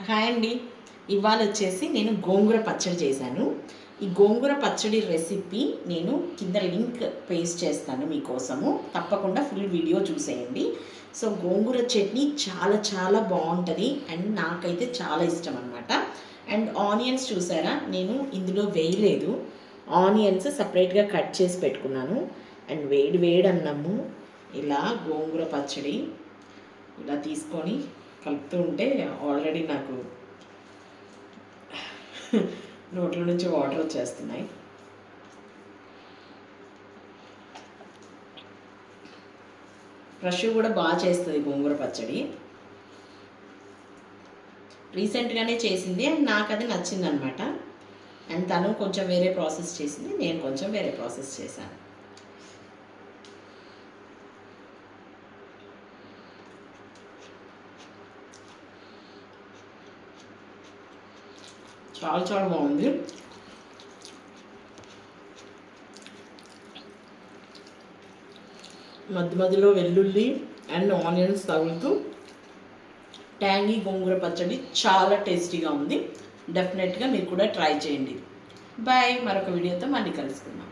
Hi అండి. ఇవాళ వచ్చేసి నేను గోంగూర పచ్చడి చేశాను. ఈ గోంగూర పచ్చడి రెసిపీ నేను కింద లింక్ పేస్ట్ చేస్తాను మీకోసము. తప్పకుండా ఫుల్ వీడియో చూసేయండి. సో గోంగూర చట్నీ చాలా చాలా బాగుంటుంది అండ్ నాకైతే చాలా ఇష్టం అనమాట. అండ్ ఆనియన్స్ చూసారా, నేను ఇందులో వేయలేదు. ఆనియన్స్ సపరేట్గా కట్ చేసి పెట్టుకున్నాను. అండ్ వేడి వేడి అన్నము ఇలా గోంగూర పచ్చడి ఇలా తీసుకొని కలుపుతూ ఉంటే ఆల్రెడీ నాకు నోట్ల నుంచి వాటర్ వచ్చేస్తున్నాయి. ఫ్రెష్ కూడా బాగా చేస్తుంది గోంగూర పచ్చడి. రీసెంట్గానే చేసింది అండ్ నాకు అది నచ్చింది అనమాట. అండ్ తను కొంచెం వేరే ప్రాసెస్ చేసింది, నేను కొంచెం వేరే ప్రాసెస్ చేశాను. చాలా చాలా బాగుంది. మధ్య మధ్యలో వెల్లుల్లి అండ్ ఆనియన్స్ తగులుతూ ట్యాంగీ గోంగూర పచ్చడి చాలా టేస్టీగా ఉంది. డెఫినెట్గా మీరు కూడా ట్రై చేయండి. బాయ్. మరొక వీడియోతో మళ్ళీ కలుసుకుందాం.